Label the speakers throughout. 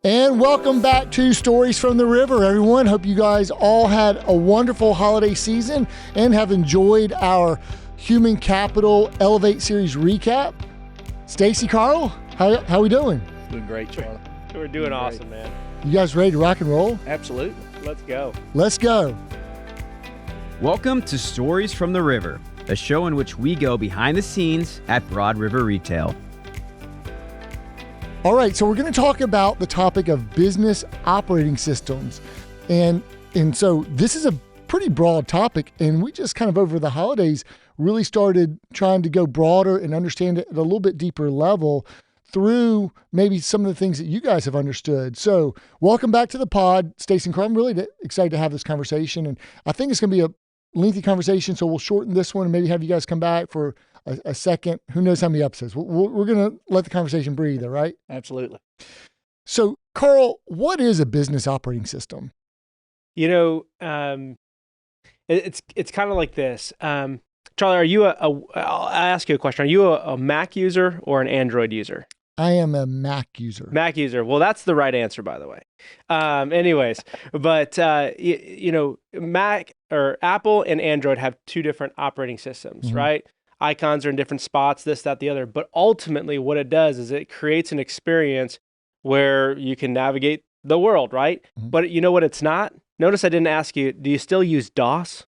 Speaker 1: And welcome back to Stories from the River, everyone. Hope you guys all had a wonderful holiday season and have enjoyed our Human Capital Elevate series recap. Stacey, Carl, how we doing?
Speaker 2: Doing great, Charlie.
Speaker 3: We're doing awesome, man.
Speaker 1: You guys ready to rock and roll?
Speaker 2: Absolutely.
Speaker 3: Let's go.
Speaker 1: Let's go.
Speaker 4: Welcome to Stories from the River, a show in which we go behind the scenes at Broad River Retail.
Speaker 1: All right, so we're going to talk about the topic of business operating systems. And so this is a pretty broad topic, and we just kind of over the holidays really started trying to go broader and understand it at a little bit deeper level through maybe some of the things that you guys have understood. So welcome back to the pod, Stacey and Carl. I'm really excited to have this conversation, and I think it's going to be a lengthy conversation, so we'll shorten this one and maybe have you guys come back for a second. Who knows how many episodes? We're going to let the conversation breathe, all right?
Speaker 2: Absolutely.
Speaker 1: So, Carl, what is a business operating system?
Speaker 3: You know, it's kind of like this. Charlie, are you I'll ask you a question. Are you a Mac user or an Android user?
Speaker 1: I am a Mac user.
Speaker 3: Mac user. Well, that's the right answer, by the way. Anyways, but you know, Mac or Apple and Android have two different operating systems, right? Icons are in different spots, this, that, the other. But ultimately, what it does is it creates an experience where you can navigate the world, right? But you know what it's not? Notice I didn't ask you, do you still use DOS,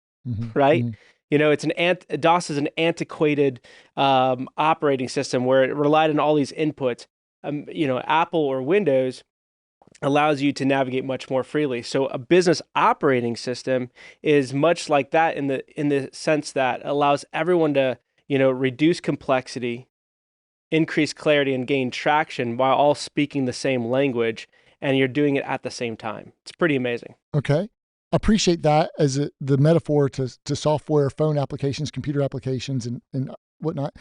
Speaker 3: right? You know, DOS is an antiquated operating system where it relied on all these inputs. You know, Apple or Windows allows you to navigate much more freely. So a business operating system is much like that in the sense that allows everyone to, you know, reduce complexity, increase clarity, and gain traction while all speaking the same language, and you're doing it at the same time. It's pretty amazing.
Speaker 1: Okay. Appreciate that as the metaphor to software, phone applications, computer applications, and whatnot.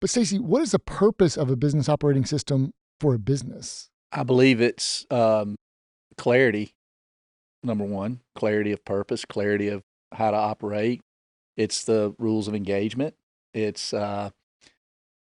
Speaker 1: But Stacey, what is the purpose of a business operating system for a business?
Speaker 2: I believe it's clarity, number one, clarity of purpose, clarity of how to operate. It's the rules of engagement. It's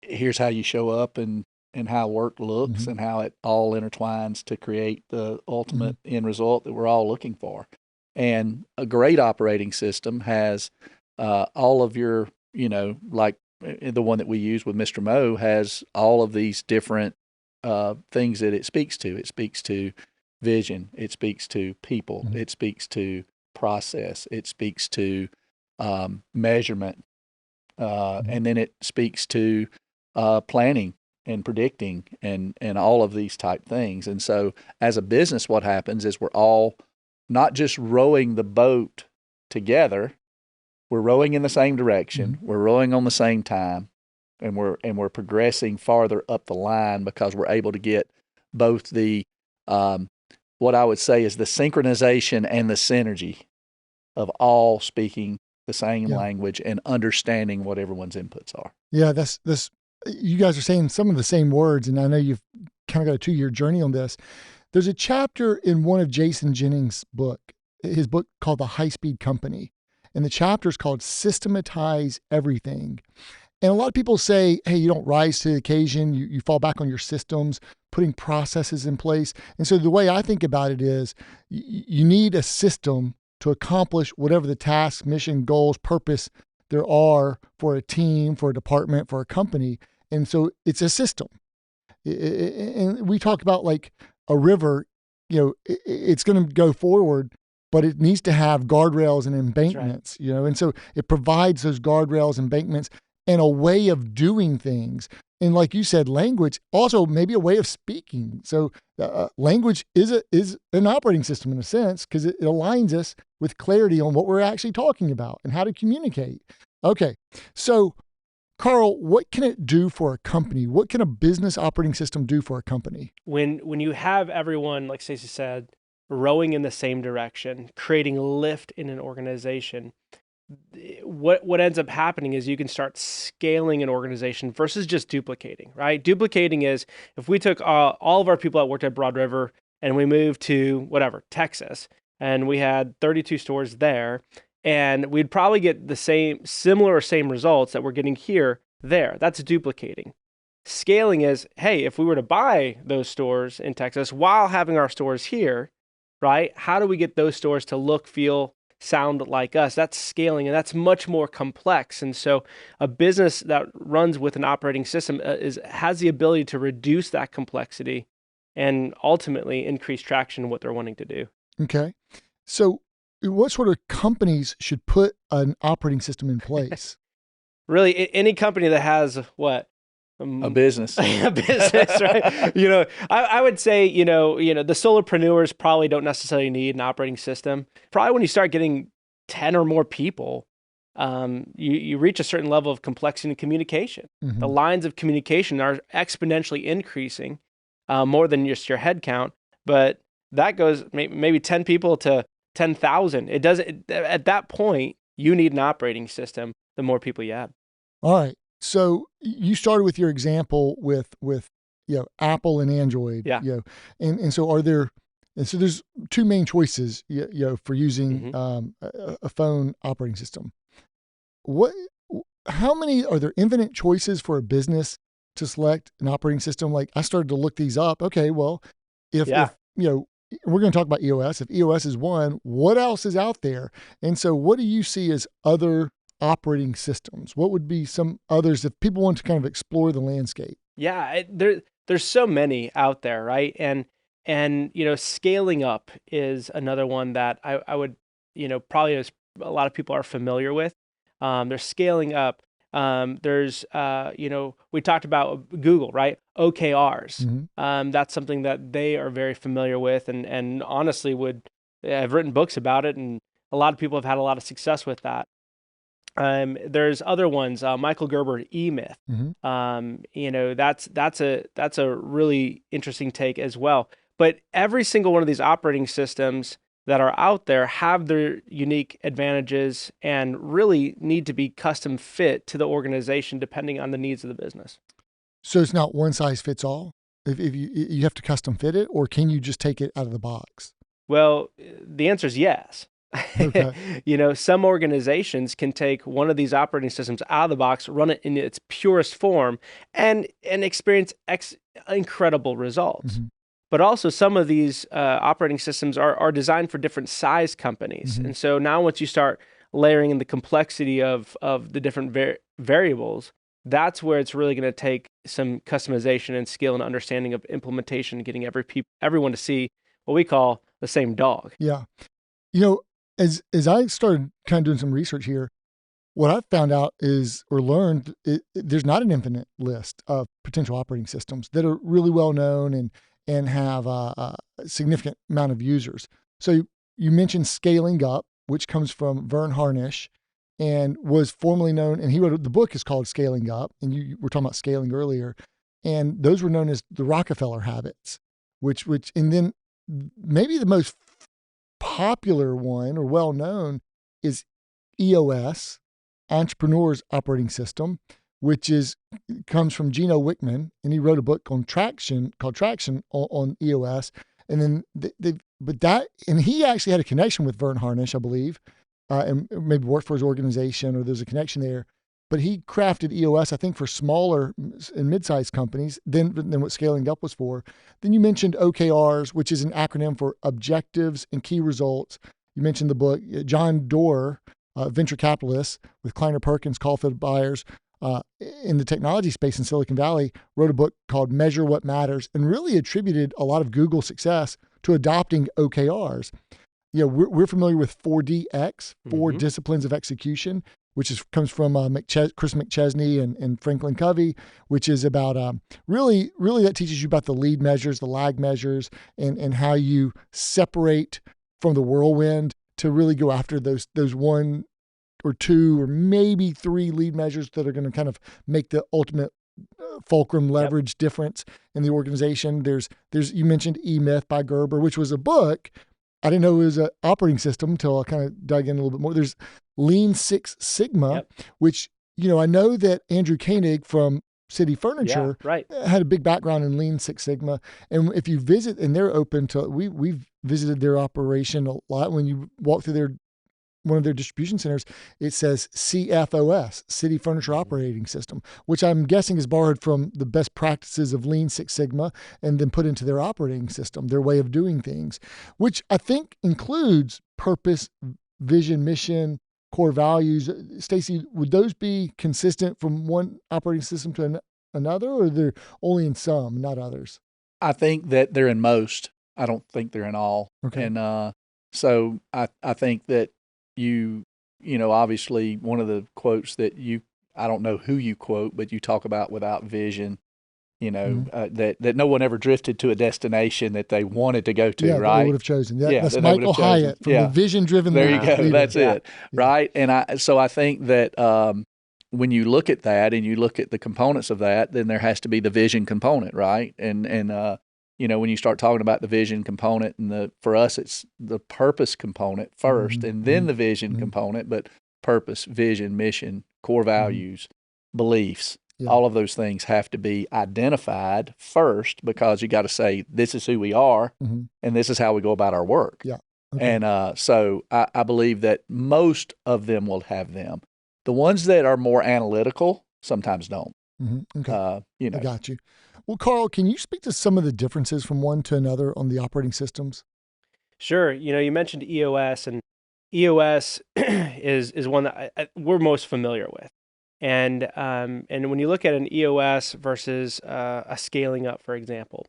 Speaker 2: here's how you show up and how work looks and how it all intertwines to create the ultimate end result that we're all looking for. And a great operating system has all of your, you know, like the one that we use with Mr. Mo has all of these different things that it speaks to. It speaks to vision. It speaks to people. It speaks to process. It speaks to measurement. And then it speaks to planning and predicting and all of these type things. And so as a business, what happens is we're all not just rowing the boat together, we're rowing in the same direction, we're rowing on the same time, and we're progressing farther up the line because we're able to get both the what I would say is the synchronization and the synergy of all speaking the same language and understanding what everyone's inputs are. Yeah,
Speaker 1: that's you guys are saying some of the same words, and I know you've kind of got a 2-year journey on this. There's a chapter in one of Jason Jennings' his book called The High-Speed Company, and the chapter is called Systematize Everything. And a lot of people say, hey, you don't rise to the occasion, you fall back on your systems, putting processes in place. And so the way I think about it is you need a system to accomplish whatever the task, mission, goals, purpose there are for a team, for a department, for a company. And so it's a system. And we talk about like a river, you know, it's going to go forward, but it needs to have guardrails and embankments, you know, and so it provides those guardrails, embankments, and a way of doing things. And like you said, language, also maybe a way of speaking. So language is an operating system in a sense, because it aligns us with clarity on what we're actually talking about and how to communicate. Okay, so Carl, what can it do for a company? What can a business operating system do for a company?
Speaker 3: When you have everyone, like Stacey said, rowing in the same direction, creating lift in an organization, what ends up happening is you can start scaling an organization versus just duplicating, right? Duplicating is if we took all of our people that worked at Broad River and we moved to whatever, Texas, and we had 32 stores there, and we'd probably get the same results that we're getting here, there. That's duplicating. Scaling is, hey, if we were to buy those stores in Texas while having our stores here, right? How do we get those stores to look, feel, sound like us? That's scaling, and that's much more complex. And so a business that runs with an operating system has the ability to reduce that complexity and ultimately increase traction in what they're wanting to do.
Speaker 1: Okay. So what sort of companies should put an operating system in place?
Speaker 3: Really, any company that has what?
Speaker 2: A business.
Speaker 3: A business, right? I would say, the solopreneurs probably don't necessarily need an operating system. Probably when you start getting 10 or more people, you reach a certain level of complexity in communication.
Speaker 1: Mm-hmm.
Speaker 3: The lines of communication are exponentially increasing, more than just your head count. But that goes maybe 10 people to 10,000. It doesn't. At that point, you need an operating system. The more people you add.
Speaker 1: All right. So you started with your example with Apple and Android.
Speaker 3: Yeah.
Speaker 1: And so there's two main choices for using a phone operating system. How many are there? Infinite choices for a business to select an operating system? Like, I started to look these up. Okay, well, if we're going to talk about EOS. If EOS is one, what else is out there? And so what do you see as other operating systems? What would be some others if people want to kind of explore the landscape?
Speaker 3: Yeah, there's so many out there, right? And scaling up is another one that I would, probably as a lot of people are familiar with. They're scaling up. There's we talked about Google, right? OKRs.
Speaker 1: Mm-hmm.
Speaker 3: That's something that they are very familiar with, and honestly have written books about it, and a lot of people have had a lot of success with that. There's other ones, Michael Gerber, E-Myth.
Speaker 1: Mm-hmm.
Speaker 3: That's a really interesting take as well. But every single one of these operating systems that are out there have their unique advantages and really need to be custom fit to the organization depending on the needs of the business.
Speaker 1: So it's not one size fits all? If you have to custom fit it, or can you just take it out of the box?
Speaker 3: Well, the answer is yes.
Speaker 1: Okay.
Speaker 3: Some organizations can take one of these operating systems out of the box, run it in its purest form, and experience incredible results.
Speaker 1: Mm-hmm.
Speaker 3: But also some of these operating systems are designed for different size companies.
Speaker 1: Mm-hmm.
Speaker 3: And so now once you start layering in the complexity of the different variables, that's where it's really going to take some customization and skill and understanding of implementation, getting everyone to see what we call the same dog.
Speaker 1: Yeah. As I started kind of doing some research here, what I've found out learned, there's not an infinite list of potential operating systems that are really well known and have a significant amount of users. So you mentioned Scaling Up, which comes from Vern Harnish and was formerly known, and he wrote, the book is called Scaling Up, and you were talking about scaling earlier, and those were known as the Rockefeller habits, which and then maybe the most popular one or well-known is EOS, Entrepreneur's Operating System, which comes from Gino Wickman, and he wrote a book on called Traction on EOS. And then and he actually had a connection with Vern Harnish, I believe, and maybe worked for his organization, or there's a connection there. But he crafted EOS, I think, for smaller and mid-sized companies than what Scaling Up was for. Then you mentioned OKRs, which is an acronym for Objectives and Key Results. You mentioned the book. John Doerr, venture capitalist with Kleiner Perkins, Caulfield Byers, in the technology space in Silicon Valley, wrote a book called Measure What Matters, and really attributed a lot of Google's success to adopting OKRs. We're familiar with 4DX, 4 Disciplines of Execution, which comes from Chris McChesney and Franklin Covey, which is about really that teaches you about the lead measures, the lag measures, and how you separate from the whirlwind to really go after those 1 or 2 or maybe 3 lead measures that are going to kind of make the ultimate fulcrum leverage difference in the organization. There's you mentioned E-Myth by Gerber, which was a book. I didn't know it was an operating system until I kind of dug in a little bit more. There's Lean Six Sigma, which, I know that Andrew Koenig from City Furniture had a big background in Lean Six Sigma. And if you visit, and they're open to, we've visited their operation a lot. When you walk through their one of their distribution centers, it says CFOS, City Furniture Operating System, which I'm guessing is borrowed from the best practices of Lean Six Sigma and then put into their operating system, their way of doing things, which I think includes purpose, vision, mission, core values. Stacey, would those be consistent from one operating system to another, or they're only in some, not others?
Speaker 2: I think that they're in most. I don't think they're in all.
Speaker 1: Okay.
Speaker 2: And so I think that you know, obviously one of the quotes that I don't know who you quote, but you talk about without vision, you know, that no one ever drifted to a destination that they wanted to go to, right?
Speaker 1: They would have chosen. That's
Speaker 2: that
Speaker 1: Michael Hyatt from the vision-driven
Speaker 2: There you
Speaker 1: leader.
Speaker 2: go. That's it, right? And I think that when you look at that and you look at the components of that, then there has to be the vision component, right? And you know, when you start talking about the vision component, and for us, it's the purpose component first, and then the vision component, but purpose, vision, mission, core values, beliefs, all of those things have to be identified first, because you got to say, this is who we are, and this is how we go about our work.
Speaker 1: Yeah. Okay.
Speaker 2: And so I believe that most of them will have them. The ones that are more analytical sometimes don't.
Speaker 1: Okay.
Speaker 2: You know.
Speaker 1: I got you. Well, Carl, can you speak to some of the differences from one to another on the operating systems?
Speaker 3: Sure. You know, you mentioned EOS, and EOS is one that we're most familiar with. And when you look at an EOS versus a scaling up, for example,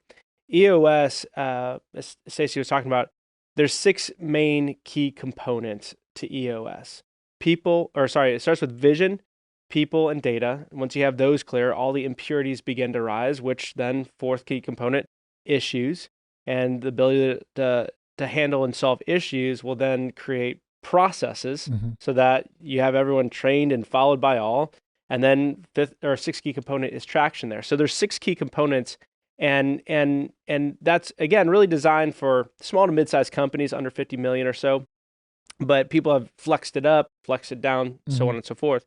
Speaker 3: EOS, as Stacey was talking about, there's 6 main key components to EOS. It starts with vision, people, and data. And once you have those clear, all the impurities begin to rise, which then, 4th key component, issues. And the ability to handle and solve issues will then create processes so that you have everyone trained and followed by all. And then 6th key component is traction there. So there's 6 key components, and that's, again, really designed for small to mid-sized companies under 50 million or so. But people have flexed it up, flexed it down, so on and so forth.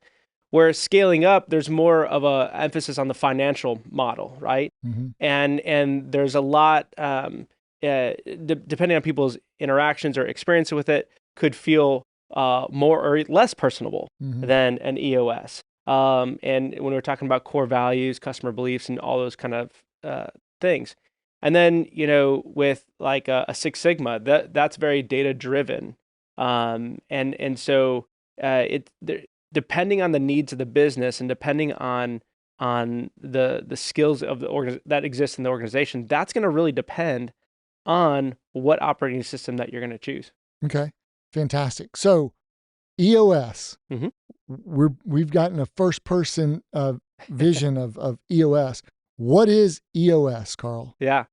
Speaker 3: Whereas scaling up, there's more of a emphasis on the financial model, right? And there's a lot, depending on people's interactions or experience with it, could feel more or less personable than an EOS. And when we're talking about core values, customer beliefs, and all those kind of things. And then, you know, with like a Six Sigma, that's very data driven. And so depending on the needs of the business and depending on the skills of that exist in the organization, that's going to really depend on what operating system that you're going to choose.
Speaker 1: Okay, fantastic. So EOS, we've gotten a first person vision of EOS. What is EOS, Carl?
Speaker 3: Yeah.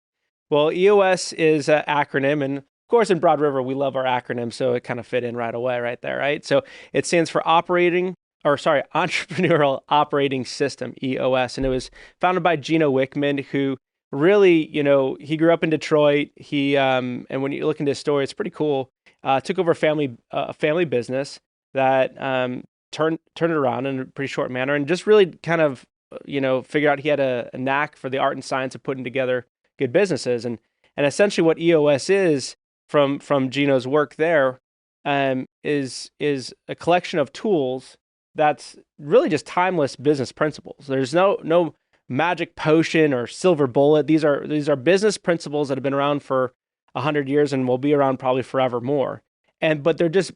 Speaker 3: Well, EOS is an acronym, and of course in Broad River we love our acronyms, so it kind of fit in right away right there, right? So it stands for Entrepreneurial Operating System, EOS, and it was founded by Gino Wickman, who really, you know, he grew up in Detroit. He and when you look into his story, it's pretty cool. Took over a family business that turned it around in a pretty short manner, and just really kind of, you know, figured out he had a knack for the art and science of putting together good businesses. And essentially what EOS is from Gino's work there is a collection of tools that's really just timeless business principles. There's no magic potion or silver bullet. These are business principles that have been around for 100 years and will be around probably forevermore. But they're just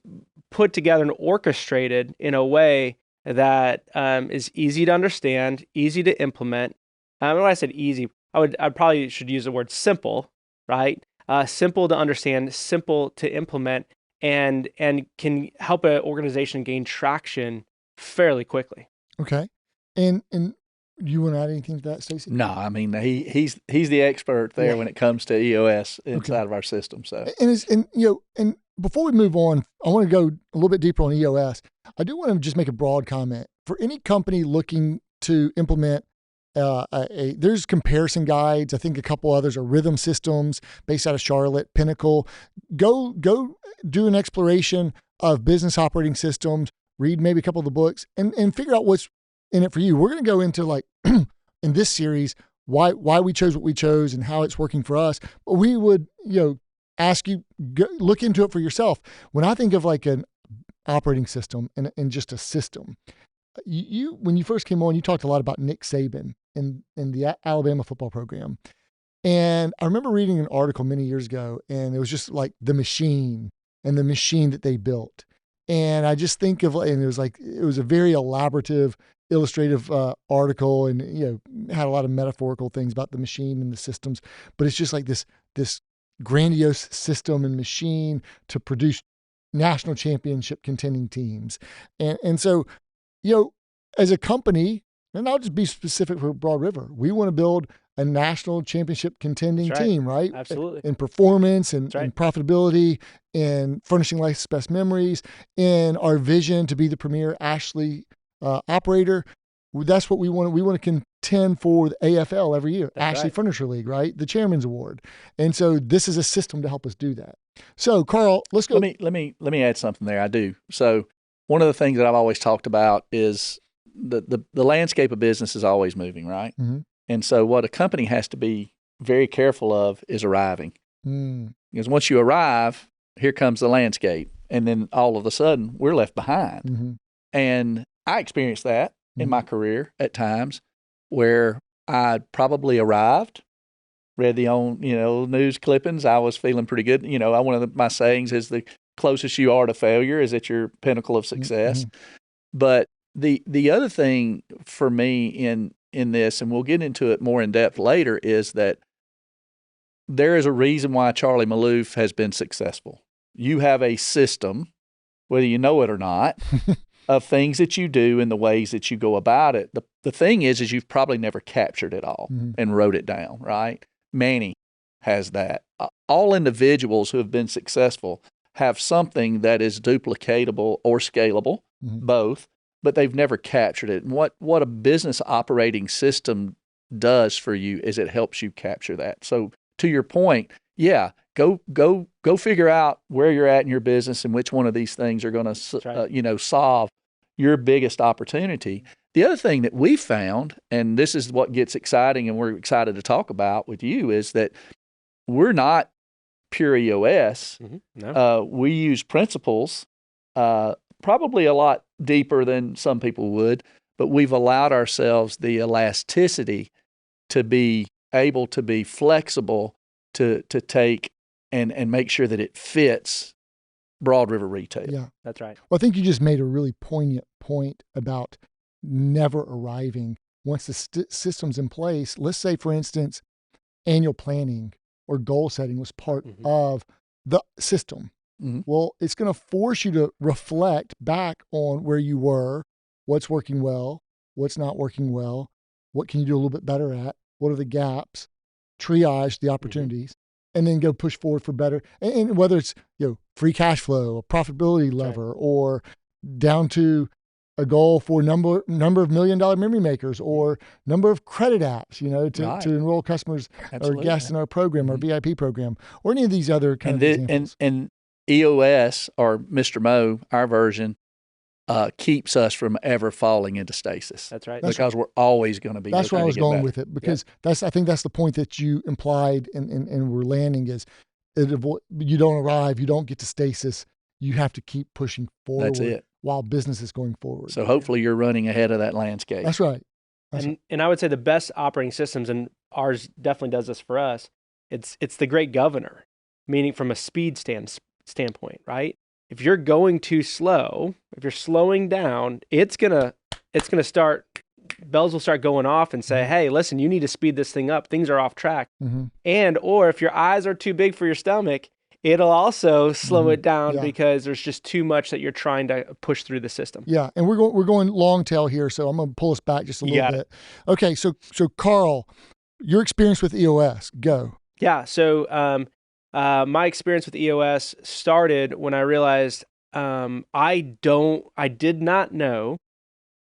Speaker 3: put together and orchestrated in a way that is easy to understand, easy to implement. When I said easy, I probably should use the word simple, right? Simple to understand, simple to implement, and can help an organization gain traction fairly quickly.
Speaker 1: Okay. And you want to add anything to that, Stacey?
Speaker 2: No, I mean, he's the expert there when it comes to EOS inside of our system. So
Speaker 1: and before we move on, I want to go a little bit deeper on EOS. I do want to just make a broad comment for any company looking to implement there's comparison guides. I think a couple others are Rhythm Systems based out of Charlotte, Pinnacle. Go do an exploration of business operating systems, read maybe a couple of the books and figure out what's in it for you. We're going to go into, like, in this series, why we chose what we chose and how it's working for us. But we would, ask you, look into it for yourself. When I think of like a operating system and just a system. You when you first came on, you talked a lot about Nick Saban in the Alabama football program. And I remember reading an article many years ago, and it was just like the machine that they built. And I just think of, and it was a very elaborative, illustrative article, and had a lot of metaphorical things about the machine and the systems. But it's just like this grandiose system and machine to produce national championship contending teams. And so, as a company, and I'll just be specific for Broad River, we want to build a national championship contending team, right?
Speaker 3: Absolutely.
Speaker 1: In performance and
Speaker 3: right.
Speaker 1: profitability and furnishing life's best memories, in our vision to be the premier Ashley operator. That's what we want. We want to contend for the AFL every year,
Speaker 3: That's
Speaker 1: Ashley
Speaker 3: right.
Speaker 1: Furniture League, right? The Chairman's Award. And so this is a system to help us do that. So Carl, let's go.
Speaker 2: Let me add something there. I do. So one of the things that I've always talked about is the landscape of business is always moving, right?
Speaker 1: Mm-hmm.
Speaker 2: And so what a company has to be very careful of is arriving. Because once you arrive, here comes the landscape. And then all of a sudden, we're left behind.
Speaker 1: Mm-hmm.
Speaker 2: And I experienced that in my career at times where I probably arrived, read the news clippings. I was feeling pretty good. One of my sayings is the closest you are to failure is at your pinnacle of success.
Speaker 1: Mm-hmm.
Speaker 2: But the other thing for me in this, and we'll get into it more in depth later, is that there is a reason why Charlie Malouf has been successful. You have a system, whether you know it or not, of things that you do and the ways that you go about it. The thing is you've probably never captured it all and wrote it down, right? Manny has that. All individuals who have been successful have something that is duplicatable or scalable, both, but they've never captured it. And what a business operating system does for you is it helps you capture that. So to your point, go figure out where you're at in your business and which one of these things are going to solve your biggest opportunity. The other thing that we found, and this is what gets exciting and we're excited to talk about with you, is that we're not pure EOS.
Speaker 3: No.
Speaker 2: We use principles, probably a lot deeper than some people would, but we've allowed ourselves the elasticity to be able to be flexible to take and make sure that it fits Broad River Retail.
Speaker 1: Yeah,
Speaker 3: that's right.
Speaker 1: Well, I think you just made a really poignant point about never arriving. Once the system's in place, let's say, for instance, annual planning or goal setting was part of the system. Well, it's going to force you to reflect back on where you were, what's working well, what's not working well, what can you do a little bit better at, what are the gaps, triage the opportunities, and then go push forward for better. And whether it's free cash flow, a profitability lever, or down to a goal for number of $1 million memory makers or number of credit apps, to enroll customers or guests in our program, our VIP program, or any of these other kind of examples.
Speaker 2: And EOS, or Mr. Mo, our version, keeps us from ever falling into stasis.
Speaker 3: That's right.
Speaker 2: Because we're always going to be.
Speaker 1: That's where I was going with it, because I think that's the point that you implied and we're landing is you don't arrive, you don't get to stasis. You have to keep pushing forward.
Speaker 2: That's it.
Speaker 1: While business is going forward.
Speaker 2: So hopefully you're running ahead of that landscape.
Speaker 1: That's right.
Speaker 3: And I would say the best operating systems, and ours definitely does this for us, it's the great governor, meaning from a speed standpoint, right? If you're going too slow, if you're slowing down, it's gonna start, bells will start going off and say, hey, listen, you need to speed this thing up. Things are off track. Or if your eyes are too big for your stomach, it'll also slow it down because there's just too much that you're trying to push through the system. Yeah,
Speaker 1: and we're going long tail here, so I'm going to pull us back just a little bit. Okay, so Carl, your experience with EOS, go.
Speaker 3: Yeah, so my experience with EOS started when I realized I did not know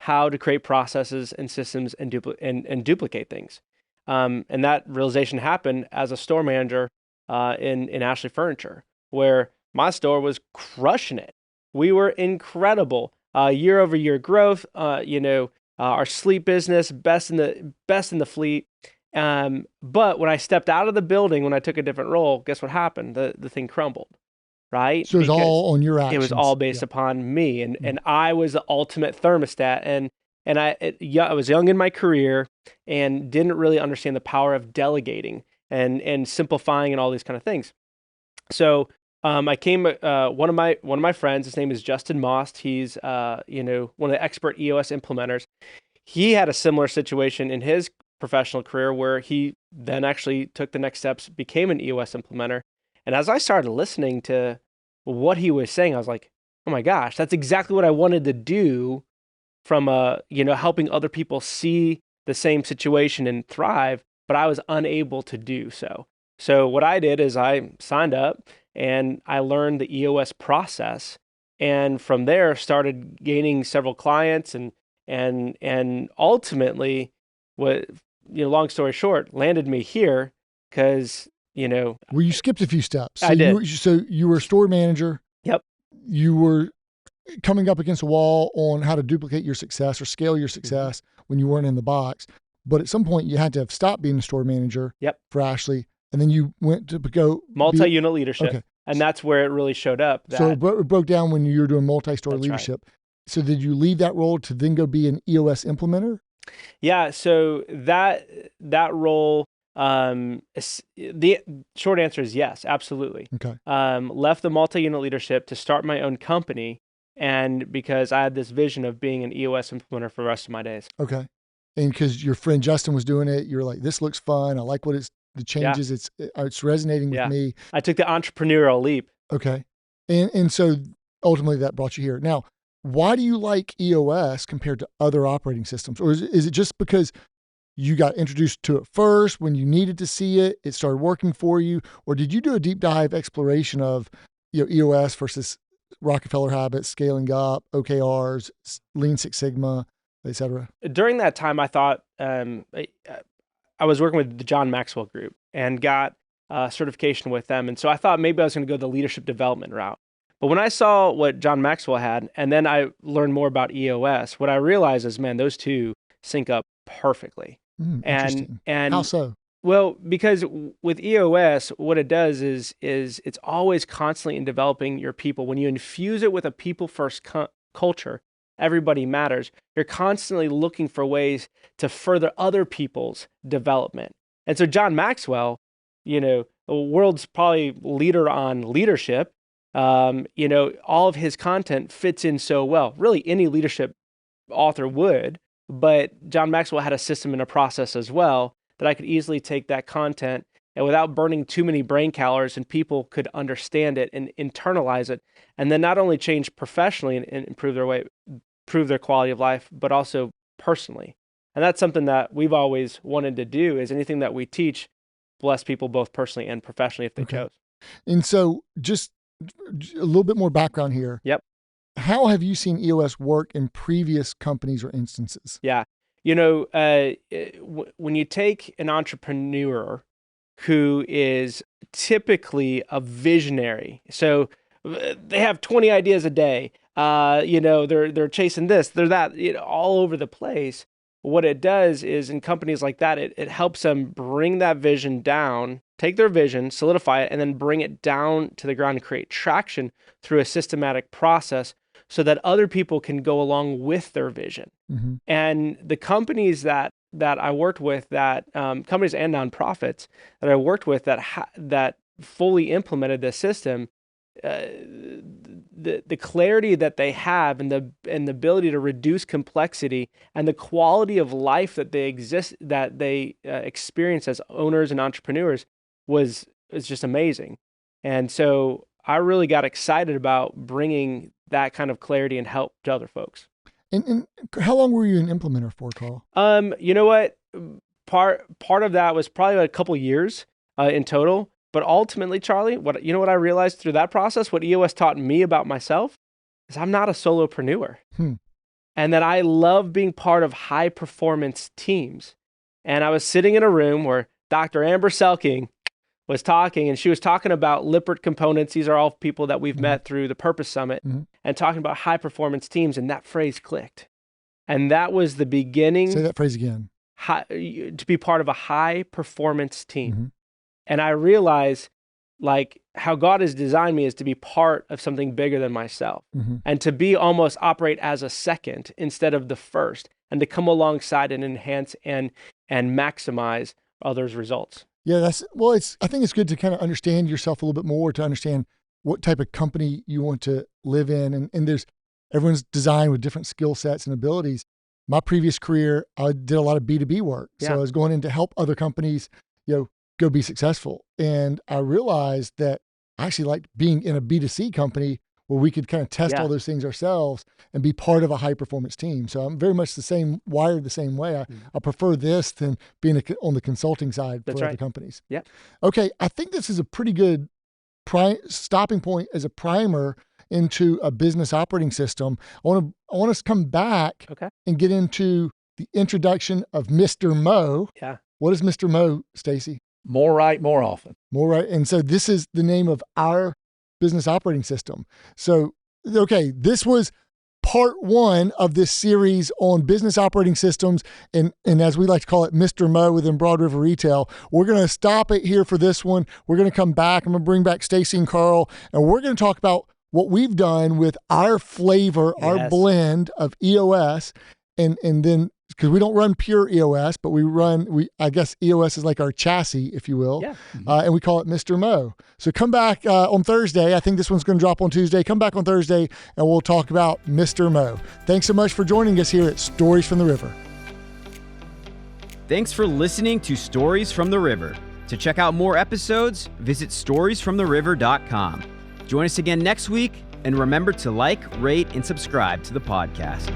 Speaker 3: how to create processes and systems and duplicate things. And that realization happened as a store manager in Ashley Furniture, where my store was crushing it. We were incredible, year over year growth. Our sleep business best in the fleet. But when I stepped out of the building, when I took a different role, guess what happened? The thing crumbled. right?
Speaker 1: So it was
Speaker 3: Because
Speaker 1: all on your
Speaker 3: it
Speaker 1: actions.
Speaker 3: was all based upon me, and I was the ultimate thermostat. And I was young in my career and didn't really understand the power of delegating and simplifying and all these kind of things. So I came one of my friends. His name is Justin Most. He's one of the expert EOS implementers. He had a similar situation in his professional career where he then actually took the next steps, became an EOS implementer. And as I started listening to what he was saying, I was like, oh my gosh, that's exactly what I wanted to do from helping other people see the same situation and thrive, but I was unable to do so. So what I did is I signed up and I learned the EOS process, and from there started gaining several clients and ultimately, long story short, landed me here because
Speaker 1: Well, you skipped a few steps. So
Speaker 3: I did.
Speaker 1: So you were a store manager.
Speaker 3: Yep.
Speaker 1: You were coming up against a wall on how to duplicate your success or scale your success when you weren't in the box. But at some point, you had to have stopped being a store manager.
Speaker 3: Yep.
Speaker 1: For Ashley, and then you went to go
Speaker 3: multi-unit leadership.
Speaker 1: Okay.
Speaker 3: And that's where it really showed up.
Speaker 1: So it broke down when you were doing multi-store
Speaker 3: That's
Speaker 1: leadership. Right. So did you leave that role to then go be an EOS implementer?
Speaker 3: Yeah. So that role, the short answer is yes, absolutely.
Speaker 1: Okay.
Speaker 3: Left the multi-unit leadership to start my own company, and because I had this vision of being an EOS implementer for the rest of my days.
Speaker 1: Okay. And because your friend Justin was doing it, you're like, this looks fun. I like what the changes. Yeah. It's resonating with me.
Speaker 3: I took the entrepreneurial leap.
Speaker 1: Okay. And so ultimately that brought you here. Now, why do you like EOS compared to other operating systems? Or is it just because you got introduced to it first when you needed to see it, it started working for you? Or did you do a deep dive exploration of EOS versus Rockefeller habits, scaling up, OKRs, Lean Six Sigma, et cetera?
Speaker 3: During that time, I thought I was working with the John Maxwell Group and got certification with them. And so I thought maybe I was going to go the leadership development route. But when I saw what John Maxwell had, and then I learned more about EOS, what I realized is, man, those two sync up perfectly.
Speaker 1: Interesting. And how so?
Speaker 3: Well, because with EOS, what it does is it's always constantly in developing your people. When you infuse it with a people-first culture, everybody matters. You're constantly looking for ways to further other people's development. And so John Maxwell, the world's probably leader on leadership, all of his content fits in so well. Really, any leadership author would, but John Maxwell had a system and a process as well that I could easily take that content and without burning too many brain calories, and people could understand it and internalize it, and then not only change professionally and improve their quality of life, but also personally. And that's something that we've always wanted to do, is anything that we teach, bless people both personally and professionally if they chose.
Speaker 1: And so just a little bit more background here.
Speaker 3: Yep.
Speaker 1: How have you seen EOS work in previous companies or instances?
Speaker 3: Yeah. When you take an entrepreneur who is typically a visionary, so they have 20 ideas a day, they're chasing this, they're that, all over the place. What it does is, in companies like that, it helps them bring that vision down, take their vision, solidify it, and then bring it down to the ground and create traction through a systematic process so that other people can go along with their vision. Mm-hmm. And the companies that I worked with, companies and nonprofits that I worked with that fully implemented this system, the clarity that they have and the ability to reduce complexity and the quality of life that they experience as owners and entrepreneurs is just amazing. And so I really got excited about bringing that kind of clarity and help to other folks.
Speaker 1: And how long were you an implementer for, Carl?
Speaker 3: You know what? Part of that was probably a couple years in total. But ultimately, Charlie, what I realized through that process, what EOS taught me about myself, is I'm not a solopreneur. And that I love being part of high performance teams. And I was sitting in a room where Dr. Amber Selking was talking, and she was talking about Lippert components. These are all people that we've met through the Purpose Summit, and talking about high performance teams. And that phrase clicked. And that was the beginning.
Speaker 1: Say that phrase again.
Speaker 3: To be part of a high performance team. And I realized, how God has designed me is to be part of something bigger than myself, and to be almost operate as a second instead of the first, and to come alongside and enhance and maximize others' results.
Speaker 1: Yeah, I think it's good to kind of understand yourself a little bit more, to understand what type of company you want to live in. And everyone's designed with different skill sets and abilities. My previous career, I did a lot of B2B work. So I was going in to help other companies, go be successful. And I realized that I actually liked being in a B2C company where we could kind of test all those things ourselves and be part of a high performance team. So I'm very much wired the same way. I prefer this than being on the consulting side for other companies.
Speaker 3: Yeah.
Speaker 1: Okay. I think this is a pretty good stopping point as a primer into a business operating system. I want us to come back and get into the introduction of Mr. Mo. Yeah. What is Mr. Mo, Stacey?
Speaker 2: More right, more often.
Speaker 1: More right. And so this is the name of our business operating system. So, okay, this was part 1 of this series on business operating systems. And as we like to call it, Mr. Mo within Broad River Retail. We're going to stop it here for this one. We're going to come back. I'm going to bring back Stacey and Carl, and we're going to talk about what we've done with our flavor, our blend of EOS, and then, because we don't run pure EOS, but I guess EOS is like our chassis, if you will. Yeah. And we call it Mr. Mo. So come back on Thursday. I think this one's going to drop on Tuesday. Come back on Thursday and we'll talk about Mr. Mo. Thanks so much for joining us here at Stories from the River.
Speaker 4: Thanks for listening to Stories from the River. To check out more episodes, visit storiesfromtheriver.com. Join us again next week, and remember to like, rate, and subscribe to the podcast.